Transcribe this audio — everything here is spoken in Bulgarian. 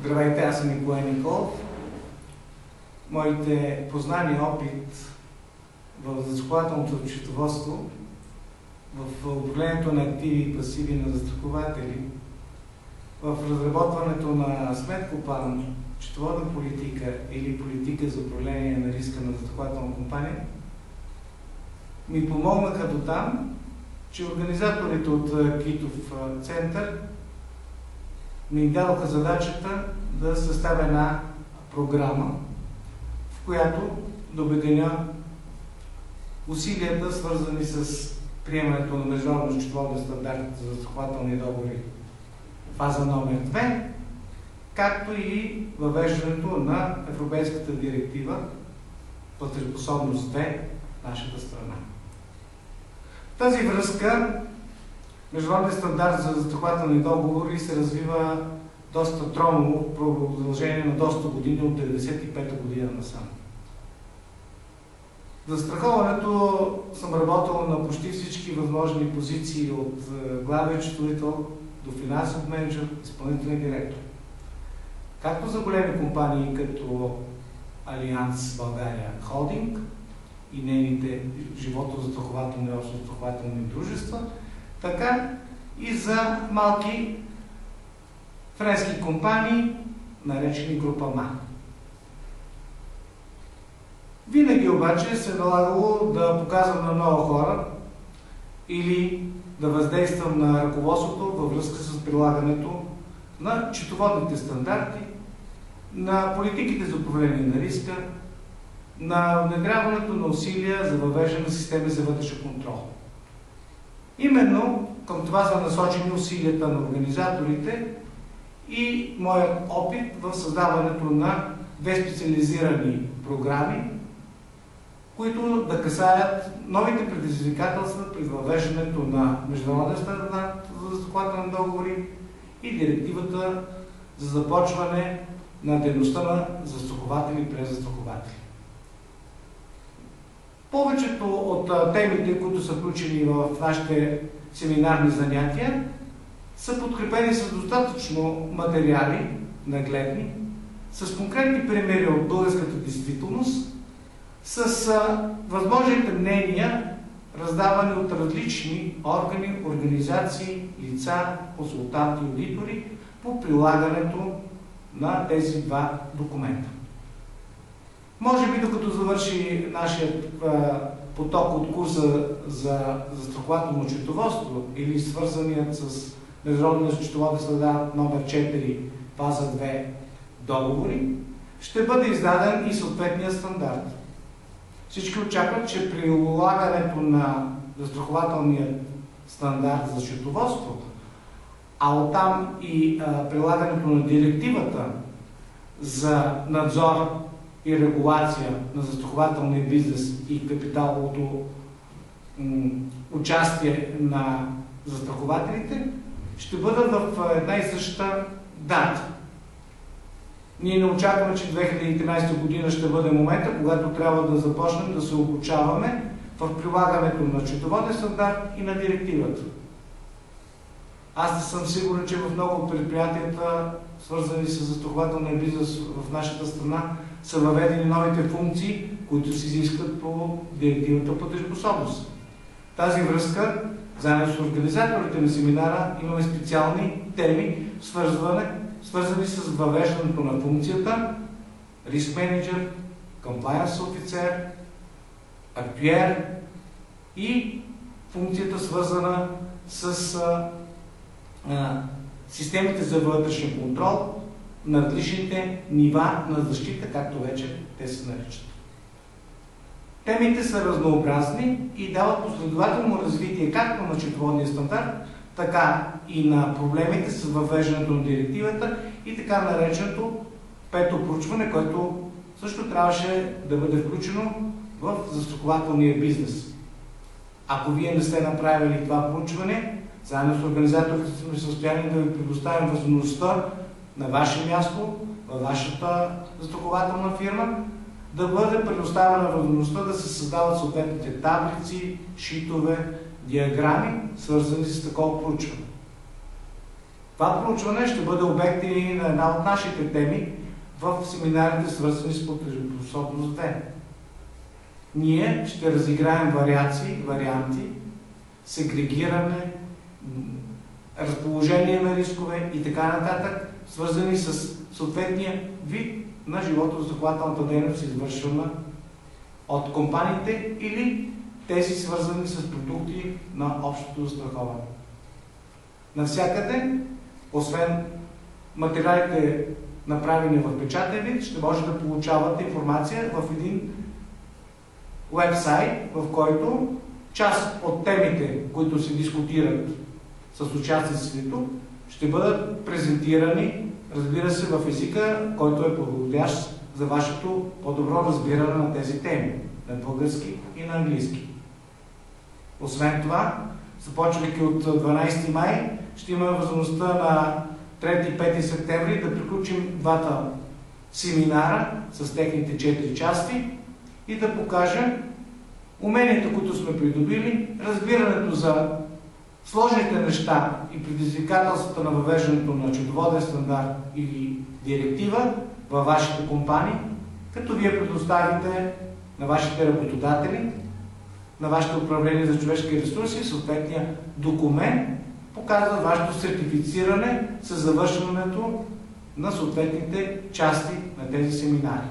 Здравейте, аз съм Николай Николов. Моите познания и опит в застрахователното счетоводство, в управлението на активи и пасиви на застрахователи, в разработването на сметкоплан, счетоводна политика или политика за управление на риска на застрахователна компания, ми помогнаха до там, че организаторите от Китов център ми дадоха задачата да съставя една програма, в която да обединя усилията, свързани с приемането на международно счетоводен стандарт за застрахователни договори фаза номер 2, както и въвеждането на Европейската директива платежоспособност 2 в нашата страна. В тази връзка международният стандарт за застрахователни договори се развива доста тромно в продължение на доста години, от 1995 година насам. За застраховането съм работил на почти всички възможни позиции, от главен счетоводител до финансов менеджер, изпълнителен директор. Както за големи компании като Алианс България Холдинг и нейните животозастрахователни и общозастрахователни дружества, така и за малки френски компании, наречени група МА. Винаги обаче се е налагало да показвам на много хора или да въздействам на ръководството във връзка с прилагането на счетоводните стандарти, на политиките за управление на риска, на внедряването на усилия за въвеждане на системи за вътрешен контрол. Именно към това са насочени усилията на организаторите и моят опит в създаването на две специализирани програми, които да касаят новите предизвикателства при въвеждането на международен стандарт за застрахователни договори и директивата за започване на дейността на застрахователи и презастрахователи. Повечето от темите, които са включени в нашите семинарни занятия, са подкрепени с достатъчно материали, нагледни, с конкретни примери от българската действителност, с възможните мнения, раздавани от различни органи, организации, лица, консултанти, аудитори по прилагането на тези два документа. Може би, докато завърши нашият поток от курса за застрахователно счетоводство или свързаният с международния счетоводен стандарт номер 4, фаза 2 договори, ще бъде издаден и съответния стандарт. Всички очакват, че при прилагането на застрахователния стандарт за счетоводство, а оттам и прилагането на директивата за надзор и регулация на застрахователния бизнес и капиталовото участие на застрахователите, ще бъдат в една и съща дата. Ние не очакваме, че 2013 година ще бъде момента, когато трябва да започнем да се обучаваме в прилагането на счетоводен стандарт и на директивата. Аз не съм сигурен, че в много от предприятията, свързани с застрахователния бизнес в нашата страна, са въведени новите функции, които се изискват по директивата платежоспособност. В тази връзка, заедно с организаторите на семинара, имаме специални теми, свързани с въвеждането на функцията риск менеджер, комплаенс офицер, актюер и функцията, свързана с системите за вътрешен контрол на различните нива на защита, както вече те се наричат. Темите са разнообразни и дават последователно развитие както на счетоводния стандарт, така и на проблемите с въвеждането на директивата и така нареченото пето проучване, което също трябваше да бъде включено в застрахователния бизнес. Ако вие не сте направили това проучване, заедно с организаторите сме в състояние да ви предоставим възможността на ваше място, във вашата застрахователна фирма, да бъде предоставена възможността да се създават съответните таблици, шитове, диаграми, свързани с такова проучване. Това проучване ще бъде обект и на една от нашите теми в семинарите, свързани с платежоспособност 2. Ние ще разиграем варианти, сегрегиране, разположение на рискове и така нататък, свързани с съответния вид на животозастрахователната дейност, извършвана от компаниите или тези свързани с продукти на общото застраховане. Навсякъде, освен материалите, направени в печатен вид, ще може да получавате информация в един уебсайт, в който част от темите, които се дискутират с участниците тук, ще бъдат презентирани, разбира се, в езика, който е подходящ за вашето по-добро разбиране на тези теми, на български и на английски. Освен това, започвайки от 12 май, ще имаме възможността на 3 и 5 септември да приключим двата семинара с техните 4 части и да покажем уменията, които сме придобили, разбирането за сложните неща и предизвикателствата на въвеждането на счетоводен стандарт или директива във вашите компании, като вие предоставите на вашите работодатели, на вашето управление за човешки ресурси, съответния документ, показва вашето сертифициране с завършването на съответните части на тези семинари.